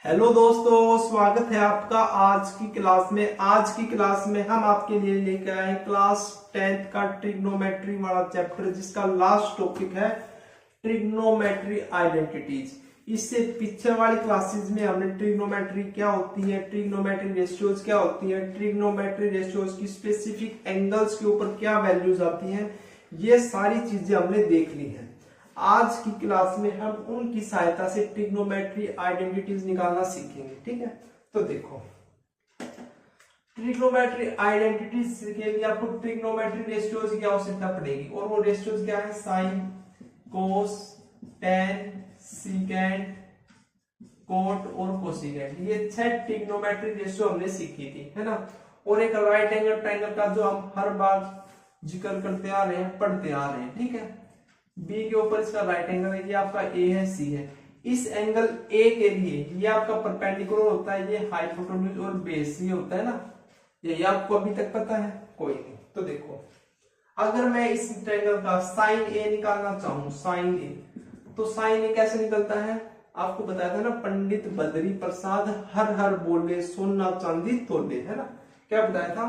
Hello दोस्तों, स्वागत है आपका आज की क्लास में। आज की क्लास में हम आपके लिए लेकर आए क्लास 10th का ट्रिग्नोमेट्री वाला चैप्टर, जिसका लास्ट टॉपिक है ट्रिग्नोमेट्री आइडेंटिटीज। इससे पीछे वाली क्लासेस में हमने ट्रिग्नोमेट्री क्या होती है, ट्रिग्नोमेट्री रेशियोज क्या होती है, ट्रिग्नोमेट्री रेशियोज की स्पेसिफिक एंगल्स के ऊपर क्या वैल्यूज आती हैं, ये सारी चीजें हमने देख ली हैं। आज की क्लास में हम उनकी सहायता से ट्रिग्नोमेट्री आइडेंटिटीज निकालना सीखेंगे। ठीक है, तो देखो, ट्रिग्नोमेट्री आइडेंटिटीज के लिए आपको ट्रिग्नोमेट्री रेशियोज की आवश्यकता पड़ेगी, और वो रेशियोज क्या है? साइन, कोस, टेन, सीकेंट, कोट और कोसिकेंट। ये 6 ट्रिग्नोमेट्री रेशियो हमने सीखी थी, है ना। और एक राइट एंगल ट्रायंगल का जो हम हर बार जिक्र करते आ रहे हैं, पढ़ते आ रहे हैं। ठीक है, बी के ऊपर इसका राइट एंगल है, ये आपका ए है, सी है। इस एंगल ए के लिए ये आपका परपेंडिकुलर होता है, ये हाइपोटेन्यूज और बेस ये होता है ना। ये आपको अभी तक पता है? कोई नहीं। तो देखो, अगर मैं इस ट्रायंगल का साइन ए निकालना चाहूं, साइन ए, तो साइन ए कैसे निकलता है? आपको बताया था ना, पंडित बद्री प्रसाद हर हर बोले सोना चांदी तोले, है ना। क्या बताया था?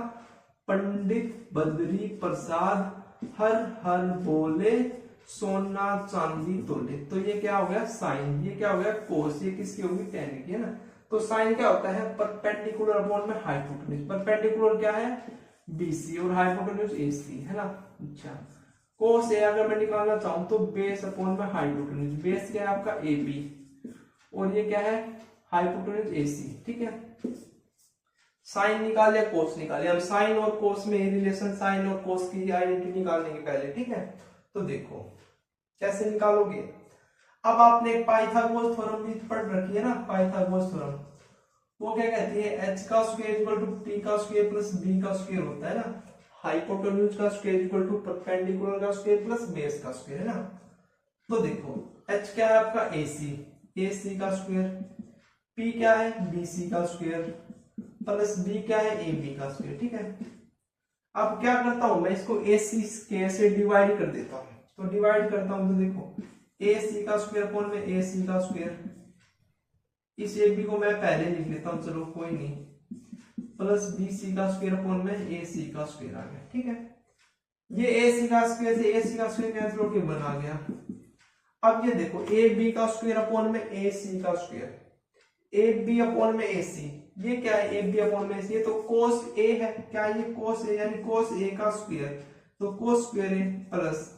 पंडित बद्री प्रसाद हर हर बोले सोना चांदी तोले। तो ये क्या हो गया? साइन। ये क्या हो गया? कोस। ये किसकी होगी? टेन की, है ना। तो साइन क्या होता है? परपेंडिकुलर अपॉन में हाइपोटेन्यूज। परपेंडिकुलर क्या है? बीसी, और हाइपोटेन्यूज एसी, है ना। अच्छा, कोस ए अगर मैं निकालना चाहूं तो बेस अपॉन में हाइपोटेन्यूज। बेस क्या है आपका? एबी, और ये क्या है? Hypotenuse AC. ठीक है, साइन निकाल या कोस निकाले। हम साइन और कोस में रिलेशन, साइन और कोस की आइडेंटिटी निकालने के पहले। ठीक है, तो देखो कैसे निकालोगे। अब आपने पाइथागोरस थ्योरम भी पढ़ रखी है ना, पाइथागोरस थ्योरम। वो क्या कहती है? h का स्क्वायर इक्वल टू p का स्क्वायर प्लस b का स्क्वायर होता है ना। हाइपोटेन्यूज का स्क्वायर इक्वल टू परपेंडिकुलर का स्क्वायर प्लस बेस का स्क्वायर, है ना। तो देखो, h क्या है आपका? ac का स्क्वायर, p क्या है? bc का स्क्वायर, प्लस b क्या है? ab का स्क्वायर। ठीक है, अब क्या करता हूं मैं, इसको ac के से डिवाइड कर देता हूं। तो डिवाइड करता हूं तो देखो, ac का स्क्वायर अपॉन में ac का स्क्वायर, इस ab को मैं पहले लिख लेता हूं, चलो कोई नहीं, प्लस bc का स्क्वायर अपॉन में ac का स्क्वायर आ गया। ठीक है, ये ac का स्क्वायर से ac का स्क्वायर कैंसिल होकर 1 आ गया। अब ये देखो, ab का स्क्वायर अपॉन में ac का स्क्वायर, ab अपॉन में ac, ये क्या है? ए बी अपॉन में ये तो कोस ए है, क्या ये? कोस ए, यानी कोस ए का स्क्वायर, तो cos square A plus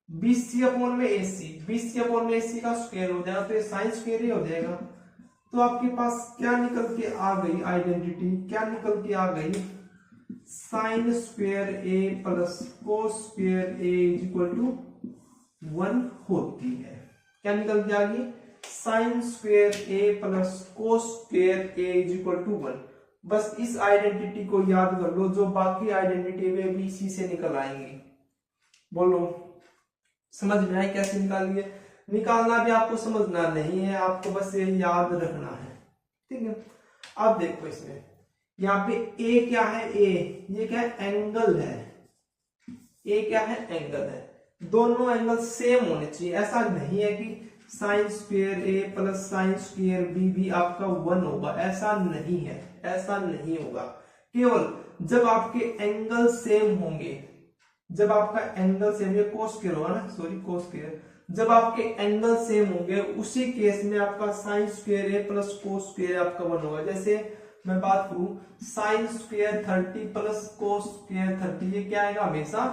BC upon में एसी, बीसी अपॉन में एसी का स्क्वायर हो जाएगा, तो ये साइन स्क्वायर ही हो जाएगा। तो आपके पास क्या निकल के आ गई आइडेंटिटी? क्या निकल के आ गई? Sine square A plus cos square A equal to 1 होती है। क्या निकल के आ गई? Sine square A plus cos square A is equal to 1। बस इस आइडेंटिटी को याद कर लो, जो बाकी आइडेंटिटी वे भी इसी से निकल आएंगी। बोलो, समझ में आई कैसे निकालिए? निकालना भी आपको समझना नहीं है, आपको बस ये याद रखना है। ठीक है, अब देखो इसमें यहाँ पे ए क्या है? ए ये क्या है? एंगल है। ए क्या है? एंगल है। दोनों एंगल सेम होने चाहिए। ऐसा नहीं है कि sine square A plus sine square B भी आपका 1 होगा, ऐसा नहीं है, ऐसा नहीं होगा। केवल जब आपके एंगल सेम होंगे, जब आपका एंगल सेम, ये कोस स्क्वायर होगा ना, सॉरी कोस स्क्वायर, जब आपके एंगल सेम होंगे उसी केस में आपका sign square A plus cos square आपका 1 होगा। जैसे मैं बात करूं, sine square 30 plus cos square 30, ये क्या आएगा? हमेशा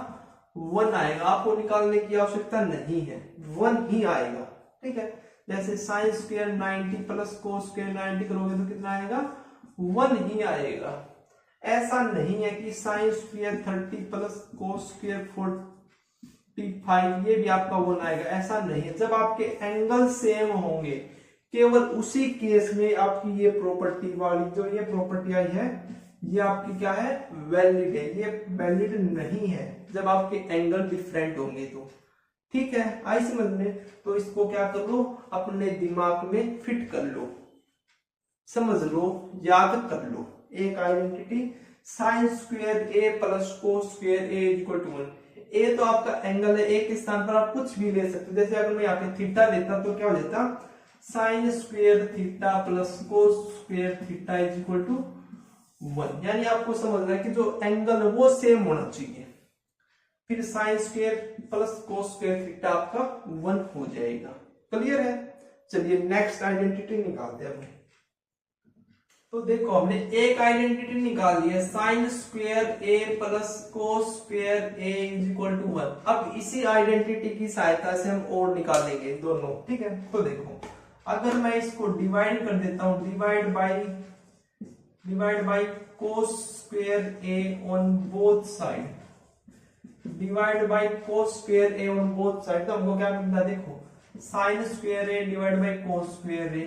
1 आएगा। आपको निकालने की आवश्यकता नहीं है, 1 ही आएगा। ठीक है, जैसे sine square 90 plus cos square 90 करोगे तो कितना आएगा? 1 ही आएगा। ऐसा नहीं है कि sine square 30 plus cos square 45 ये भी आपका 1 आएगा, ऐसा नहीं है। जब आपके एंगल सेम होंगे केवल उसी केस में आपकी ये प्रॉपर्टी वाली जो ये प्रॉपर्टी आई है, ये आपकी क्या है? वैलिड है। ये वैलिड नहीं है जब आपके एंगल डिफरेंट होंगे तो। ठीक है, आई समझ में? तो इसको क्या कर लो, अपने दिमाग में फिट कर लो, समझ लो, याद कर लो। एक identity sine square A plus cos square A equal to 1। A तो आपका एंगल है, ए के स्थान पर आप कुछ भी ले सकते हो। जैसे अगर मैं यहाँ पे थीटा लेता तो क्या हो जाता? Sine square theta plus cos square theta is equal to 1। यानी आपको समझना है कि जो एंगल है वो सेम होना चाहिए। फिर sine square plus cos square theta आपका 1 हो जाएगा। क्लियर है? चलिए नेक्स्ट आइडेंटिटी निकालते हैं। तो देखो हमने एक आइडेंटिटी निकाल ली है, sine square A plus cos square A is equal to 1। अब इसी आइडेंटिटी की सहायता से हम और निकालेंगे दोनों। ठीक है, तो देखो अगर मैं इसको डिवाइड कर देता हूं, divide by cos square A on both side, divide by cos square A on both side, तो हमको क्या मिलता है? देखो sine square A divide by cos square A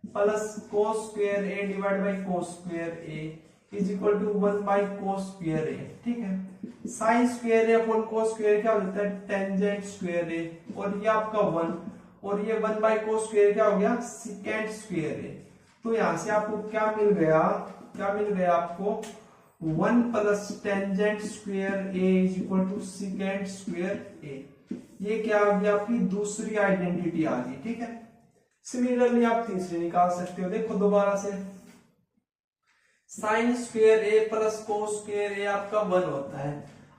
plus cos square A divide by cos square A is equal to 1 by cos square A. ठीक है, sine square A upon cos square क्या होता है? टेंजेंट स्क्वेयर ए, और ये आपका 1, और ये 1 बाय कोस स्क्वेयर क्या हो गया? Secant square A. तो यहां से आपको क्या मिल गया? आपको 1 plus tangent square A is equal to secant square A. ये क्या आ गया? आपकी दूसरी आइडेंटिटी आ गई। ठीक है, सिमिलरली आप तीसरी निकाल सकते हो। देखो दोबारा से, sign square A plus cos square ए आपका 1 होता है।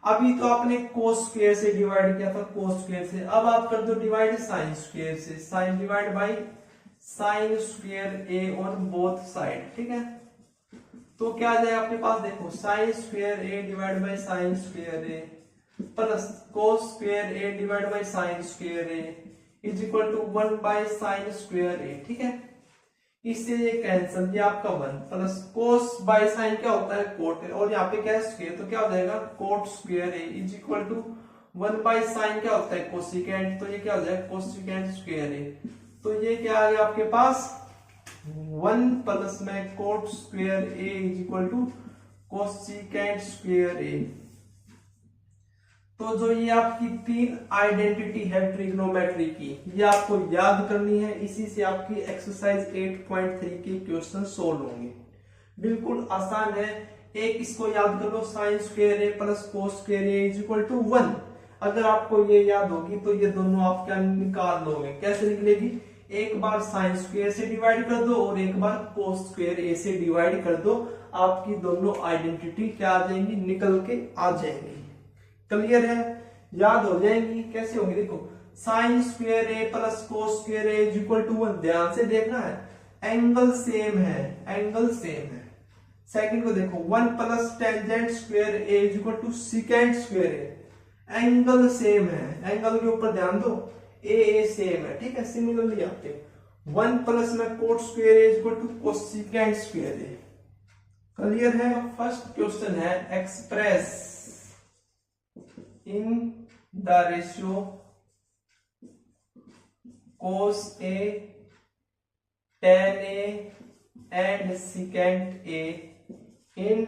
अभी तो आपने कोस स्क्वेयर से डिवाइड किया था, कोस स्क्वेयर से। अब आप कर दो डिवाइड साइन स्क्वेयर से, sine divide by sine square A on both side. ठीक है, तो क्या आ जाएगा आपके पास? देखो sine square A divide by sine square A plus cos square A divide by sine square A is equal to 1 by sine square A. ठीक है, इससे ये कैंसिल, ये आपका 1 प्लस कोस बाय साइन क्या होता है? कोट, और यहाँ पे क्या है? स्क्वेयर, तो क्या हो जाएगा? Cot square A is equal to 1 by sine क्या होता है? कोसिकेंट, तो ये क्या हो जाएगा? Cosecant square A. तो ये क्या आ गया आपके पास? 1 प्लस में cot square A is equal to cosecant square A. तो जो ये आपकी 3 आइडेंटिटी है ट्रिग्नोमेट्री की, ये आपको याद करनी है। इसी से आपकी एक्सरसाइज 8.3 के क्वेश्चन सोल्व होंगे। बिल्कुल आसान है। एक इसको याद कर लो, sine square A plus cos square A is equal to 1। अगर आपको ये याद होगी तो ये दोनों आप क्या निकाल लोगे? कैसे निकलेगी? एक बार साइन स्क्वेयर से डिवाइड कर दो और एक बार कोस स्क्वेयर ए से डिवाइड कर दो, आपकी दोनों आइडेंटिटी क्या आ जाएंगी? निकल के आ जाएंगी। क्लियर है? याद हो जाएंगी। कैसे होंगी? देखो sine square A plus cos square A is equal to 1। ध्यान से देखना है, एंगल सेम है, एंगल सेम है। सेकंड को देखो 1 plus tangent square A is equal to secant square A, angle same है। एंगल के ऊपर ध्यान दो, ए सेम है। ठीक है, सिमिलरली आपके 1 प्लस में cot square A is equal to cosecant square A. Clear है? फर्स्ट क्वेश्चन है express in the ratio cos A, tan A and secant A in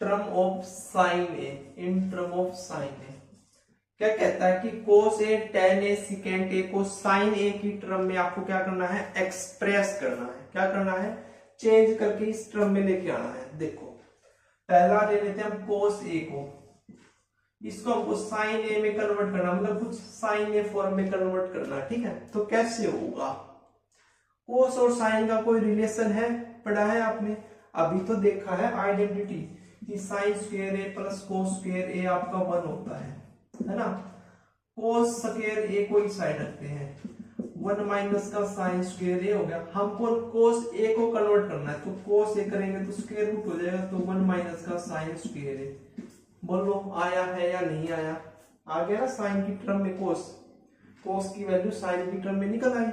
term of sin A, in term of sin A। क्या कहता है कि cos A, tan A, secant A को sin A की term में आपको क्या करना है? एक्सप्रेस करना है। क्या करना है? चेंज करके इस टर्म में लेके आना है। देखो पहला ले लेते हैं हम cos A को, इसको हमको साइन ए में कन्वर्ट करना, मतलब कुछ साइन ए फॉर्म में कन्वर्ट करना। ठीक है, तो कैसे होगा? कोस और साइन का कोई रिलेशन है? पढ़ा है आपने, अभी तो देखा है आइडेंटिटी कि sine square A plus cos square A आपका 1 होता है ना। कोस स्क्वायर ए को इस साइड रखते हैं, 1 माइनस का साइन स्क्वायर ए हो गया। हमको कोस ए को कन्वर्ट करना है, तो कोस ए करेंगे तो स्क्वायर रूट हो जाएगा, तो 1 माइनस का साइन स्क्वायर ए। बोलो आया है या नहीं आया? आ गया ना, साइन की टर्म में कोस की वैल्यू साइन की टर्म में निकल आई।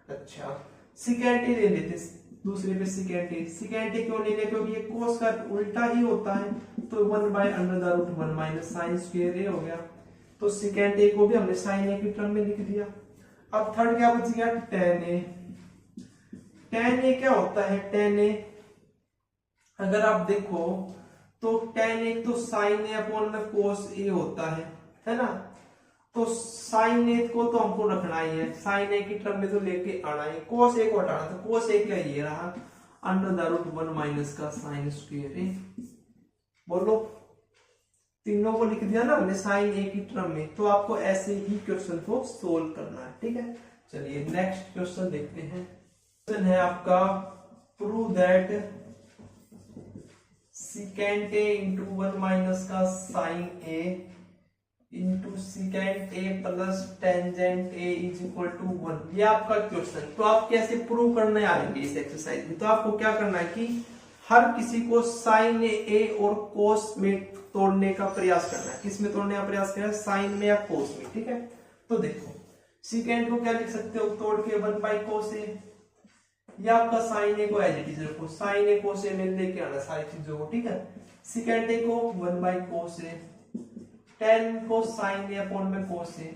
अच्छा, सेकेंट ए ले लेते, दूसरे पे सेकेंट ए क्यों ले लिया? क्योंकि ये कोस का उल्टा ही होता है, तो 1 by under the root 1 minus sine square A हो गया। तो सेकेंड ए को भी हमने साइन ए की टर्म में लिख दिया। अब थर्ड क्या बच गया? टेन ए। टेन ए क्या होता है? टेन ए अगर आप देखो तो टेन ए तो साइन ए अपॉन में कोस ए होता है ना। तो साइन ए को तो हमको रखना ही है, साइन ए की टर्म में तो लेके आना है। कोस ए को हटाना, तो कोस ए क्या ये रहा अंडर द रूट 1 माइनस का साइन स्क्वायर ए। बोलो, तीनों को लिख दिया ना हमने साइन ए की टर्म में। तो आपको ऐसे ही क्वेश्चन को सोल्व करना है। ठीक है, चलिए नेक्स्ट क्वेश्चन देखते हैं। क्वेश्चन है आपका prove that secant A into 1 minus का sine A into secant A plus tangent A is equal to 1। ये आपका क्वेश्चन। तो आप कैसे प्रूव करने आएंगे इस एक्सरसाइज में? तो आपको क्या करना है कि हर किसी को साइन ए और कोस में तोड़ने का प्रयास करना है। किस में तोड़ने का प्रयास करना है? साइन में या कोस में। ठीक है, तो देखो सीकेंट को क्या लिख सकते हो तोड़ के 1 बाई कोस ए, या आपका साइन ए को एज इट इज रखो, साइन ए कोस ए में लेके आना सारी चीजों को। ठीक है, सीकेंट ए को 1 बाई कोस ए, टेन को साइन ए अपॉन में कोस ए।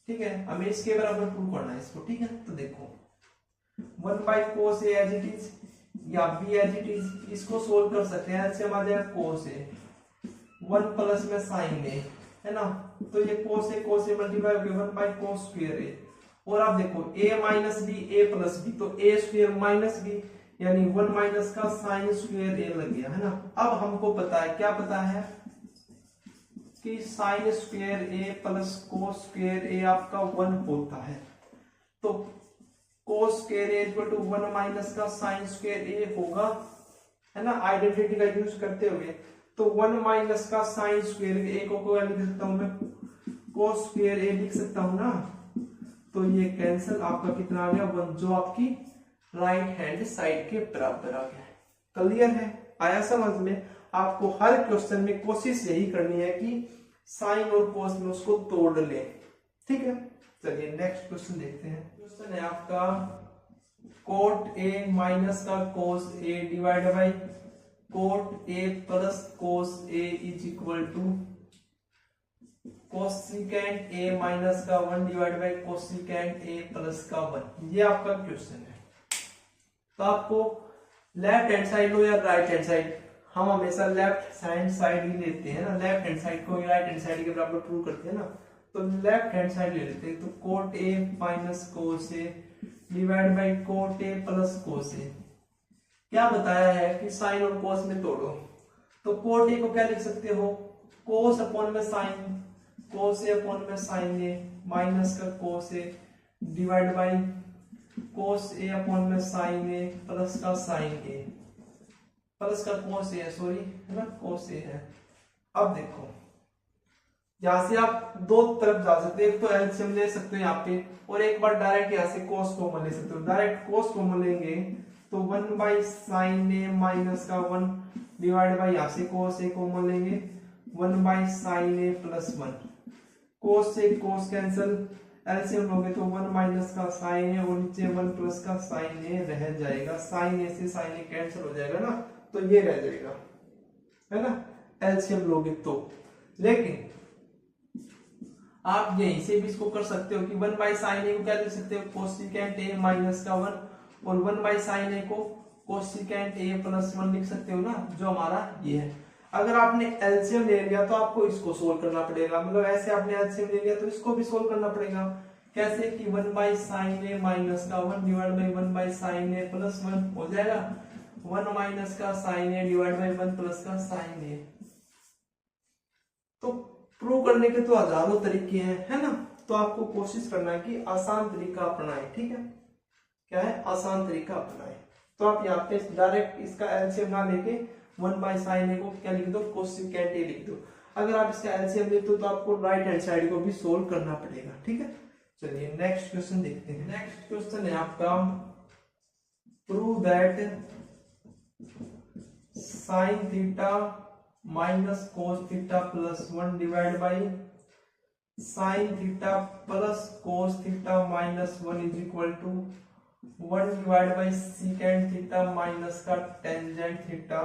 ठीक है, हमें इसके बराबर प्रूव करना है इसको। ठीक है, तो देखो 1 by cos A as it is या बी एज इट इज, इसको सोल्व कर सकते हैं। ऐसे आ जाएगा कोस ए 1 प्लस में साइन ए, है ना, तो ये कोस ए मल्टीप्लाई हो गया 1 बाई कोस स्क्वायर ए। और आप देखो a minus B A plus B, तो ए स्क्वायर माइनस बी यानी 1 माइनस का साइन स्क्वायर ए लग गया, है ना। अब हमको पता है, क्या पता है कि sine square A plus cos square A आपका 1 होता है। तो cos square A equal to 1 minus का साइन स्क्वायर ए होगा, है ना, आइडेंटिटी का यूज करते हुए। तो 1 माइनस का साइन स्क्वायर ए को क्या लिख सकता हूं मैं? कोस स्क्वायर ए लिख सकता हूं ना। तो ये कैंसिल, आपका कितना आ गया 1, जो आपकी राइट हैंड साइड के बराबर आ गया। क्लियर है? आया समझ में? आपको हर क्वेश्चन में कोशिश यही करनी है कि साइन और कोस में उसको तोड़ ले। ठीक है, चलिए नेक्स्ट क्वेश्चन देखते हैं। क्वेश्चन है आपका कोट ए माइनस का cos A divide by cot A plus cos A is equal to cosecant A minus का 1 divide by cosecant A plus का 1। ये आपका क्वेश्चन है। तो आपको लेफ्ट हैंड साइड लो या राइट हैंड साइड, हम हमेशा लेफ्ट हैंड साइड ही लेते हैं ना। लेफ्ट हैंड साइड को राइट हैंड साइड के बराबर प्रूव करते हैं ना, तो लेफ्ट हैंड साइड ले लेते हैं। तो cot A minus cos A divide by cot A plus cos A. क्या बताया है कि साइन और कोस में तोड़ो। तो कोट ए को क्या लिख सकते हो? कोस अपॉन में साइन, कोस ए अपॉन में साइन ए माइनस का cos A divide by cos A upon में साइन ए प्लस का साइन ए, प्लस का कोस ए, सॉरी, है ना, कोस ए है। अब देखो यहां से आप दो तरफ जा सकते हो, एक तो एलसीएम ले सकते हो यहाँ पे, और एक बार डायरेक्ट यहाँ से कोस कॉमन ले सकते हो। डायरेक्ट कोस कॉमन लेंगे तो 1 बाई साइन ए माइनस का 1 डिवाइड बाई यहाँ से कोस ए कॉमन लेंगे 1 बाई साइन ए प्लस 1। कोस से कोस कैंसिल, एलसीएम लोगे तो 1 माइनस का साइन ए और नीचे 1 प्लस का साइन ए रह जाएगा। साइन ए से साइन ए कैंसिल हो जाएगा ना, तो ये रह जाएगा, है ना, एलसीएम लोगे तो। लेकिन आप यहीं से भी इसको कर सकते हो कि 1 बाई साइन ए को क्या लिख सकते हो? कोसिकेंट ए माइनस का 1, और 1 बाई साइन ए को कोसिकेंट ए प्लस 1 लिख सकते हो ना, जो हमारा ये है। अगर आपने एलसीएम ले लिया तो आपको इसको सोल्व करना पड़ेगा, मतलब ऐसे आपने एलसीएम ले लिया तो इसको भी सोल्व करना पड़ेगा। कैसे कि 1 बाई साइन ए माइनस का 1 divide by 1 by sine A plus 1 हो जाएगा 1 माइनस का sine A divide by 1 plus का साइन ए। तो प्रूव करने के तो हजारों तरीके हैं, है ना। तो आपको कोशिश करना है कि आसान तरीका अपनाएं। ठीक है, क्या है? आसान तरीका अपनाएं। तो आप यहाँ पे डायरेक्ट इसका एलसीएम ना लेके 1 बाई साइन ए को क्या लिख दो? कोसिकेंट ए लिख दो। अगर आप इसका एलसीएम लेते हो तो आपको राइट हैंड साइड को भी सोल्व करना पड़ेगा। ठीक है, चलिए नेक्स्ट क्वेश्चन देखते हैं। नेक्स्ट क्वेश्चन है आपका prove that sine theta minus cos theta plus 1 divide by sine theta plus cos theta minus 1 is equal to 1 divide by secant theta minus का tangent theta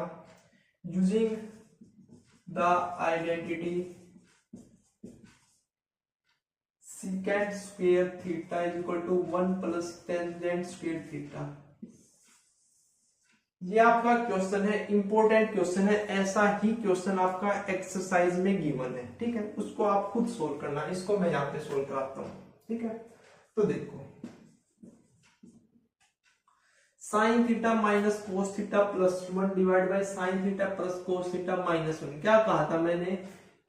using the identity secant square theta is equal to 1 plus tangent square theta। ये आपका question है, important question है। ऐसा ही question आपका exercise में given है। ठीक है, उसको आप खुद सोल्व करना। इसको मैं यहाँ पे सोल्व कराता हूँ। ठीक है, तो देखो sign theta minus cos theta plus 1 divide by sine theta plus cos theta minus 1। क्या कहा था मैंने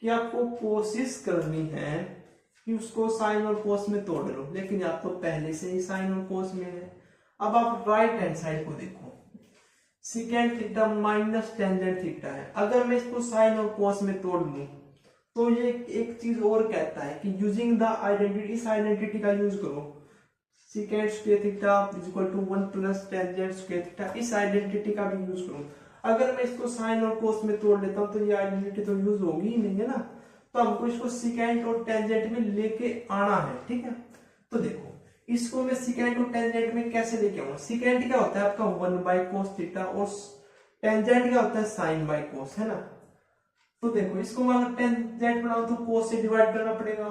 कि आपको कोशिश करनी है कि उसको साइन और कोस में तोड़ लो, लेकिन आप तो पहले से ही साइन और कोस में है। अब आप राइट हैंड साइड को देखो, secant theta minus tangent theta है। अगर मैं इसको साइन और कॉस में तोड़ लूं तो ये एक चीज और कहता है कि यूजिंग द आइडेंटिटी, इस आइडेंटिटी का यूज करो, secant square theta is equal to 1 plus tangent square theta, इस आइडेंटिटी का भी यूज करो। अगर मैं इसको साइन और कोस में तोड़ लेता हूं तो ये आइडेंटिटी तो यूज होगी ही नहीं, है ना। तो हमको इसको सीकेंट और टेंजेंट में लेके आना है, ठीक है। तो देखो इसको मैं सीकेंट और टेंजेंट में कैसे लेके आऊंगा। सीकेंट क्या होता है आपका 1 बाय कोस थीटा और टेंजेंट क्या होता है साइन बाय कोस, है ना। तो देखो इसको मैं अगर टेंजेंट बनाऊं तो कोस से डिवाइड करना पड़ेगा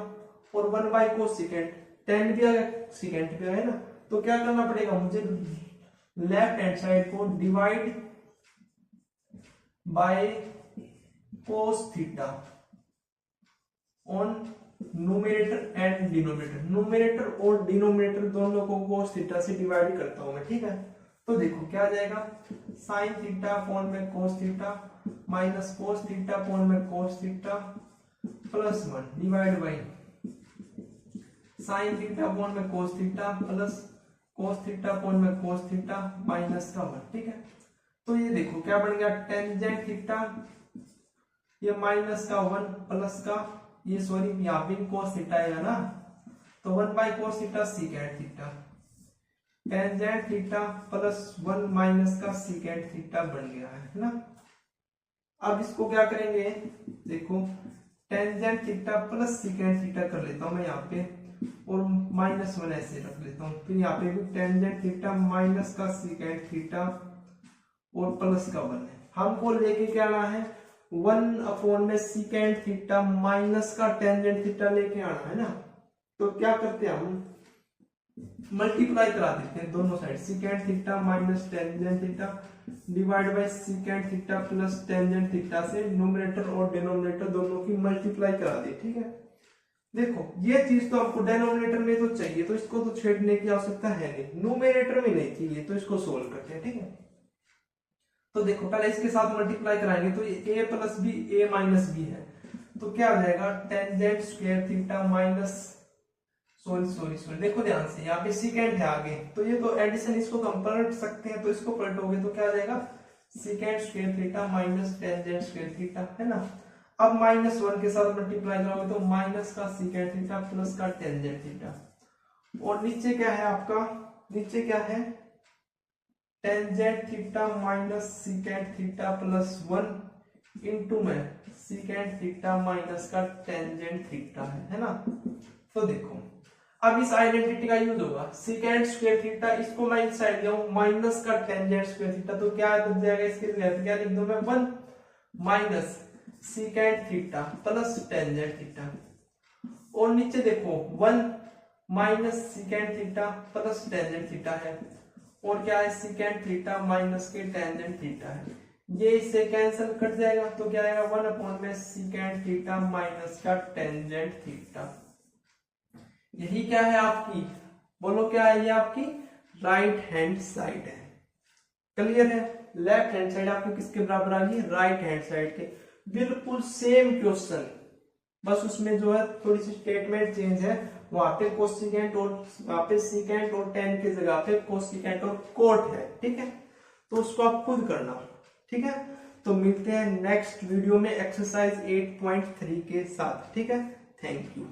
और 1 बाय कोस सीकेंट, टेन भी आ गया सीकेंट भी है ना। तो क्या करना पड़ेगा मुझे, लेफ्ट हैंड साइड को divide by cos theta on numerator and denominator, numerator और डिनोमिनेटर दोनों को कोस थीटा से डिवाइड करता हूं मैं, ठीक है। तो देखो क्या आ जाएगा, साइन थीटा अपॉन में cos theta minus cos theta upon में cos theta plus 1 divide by sine theta upon में cos theta plus cos theta upon में कोस थीटा माइनस का 1, ठीक है। तो ये देखो क्या बन गया, टेंजेंट थीटा ये माइनस का 1 प्लस का ये सॉरी यहाँ पे कोस थीटा आएगा ना, तो 1 by cos theta secant theta, tangent theta plus 1 minus का सीकेंट थीटा बन गया है ना। अब इसको क्या करेंगे, देखो tangent theta plus secant theta कर लेता हूं मैं यहाँ पे और माइनस 1 ऐसे रख लेता हूं, फिर यहाँ पे भी टेंजेंट थीटा माइनस का सीकेंट थीटा और प्लस का 1 है। हमको लेके क्या आना है, 1 अपॉन में सीकेंट थीटा माइनस का टेंजेंट थीटा लेके आना है ना। तो क्या करते हैं हम, मल्टीप्लाई करा देते हैं दोनों side, secant theta minus tangent theta divide by secant theta plus tangent theta से न्यूमरेटर और डिनोमिनेटर दोनों की मल्टीप्लाई करा दे, ठीक है। देखो ये चीज तो आपको डिनोमिनेटर में तो चाहिए, तो इसको तो छेड़ने की आवश्यकता है नहीं, न्यूमरेटर में नहीं चाहिए, तो इसको सोल्व करते हैं, ठीक है। तो देखो पहले इसके साथ मल्टीप्लाई कराएंगे तो a plus B a minus B है, तो क्या आ जाएगा tangent square theta minus sorry देखो ध्यान से, यहाँ पे सीकेंट है आगे, तो ये तो एडिशन, इसको तो हम पलट सकते हैं, तो इसको पलटोगे तो क्या आ जाएगा secant square theta minus tangent square theta, है ना। अब माइनस 1 के साथ मल्टीप्लाई करोगे तो माइनस का सीकेंट थीटा प्लस का टेंजेंट थीटा, और नीचे क्या है आपका, नीचे क्या है tangent theta minus secant theta plus 1 into में सीकेंट थीटा माइनस का टेंजेंट थीटा है ना। तो देखो अब इस आइडेंटिटी का यूज होगा, सीकेंट स्क्वायर थीटा इसको मैं इस साइड दिया हूं माइनस का टेंजेंट स्क्वायर थीटा, तो क्या बन जाएगा इसके लिए, क्या लिख दूं मैं 1 minus secant theta plus tangent theta, और नीचे देखो 1 minus secant theta plus tangent theta है, और क्या है सीकेंट थीटा माइनस के टेंजेंट थीटा है, ये इससे कैंसिल कट जाएगा, तो क्या आएगा 1 अपॉन में सीकेंट थीटा माइनस का टेंजेंट थीटा। यही क्या है आपकी, बोलो क्या है, ये आपकी राइट हैंड साइड है, क्लियर है। लेफ्ट हैंड साइड आपकी किसके बराबर आ गई, राइट हैंड साइड के, बिल्कुल सेम क्वेश्चन, बस उसमें जो है थोड़ी सी स्टेटमेंट चेंज है, वहां पे कोसिकेंट और वहां पे सीकेंट और टेन की जगह पे कोसिकेंट और कोट है, ठीक है। तो उसको आप खुद करना, ठीक है। तो मिलते हैं नेक्स्ट वीडियो में एक्सरसाइज 8.3 के साथ, ठीक है। Thank you.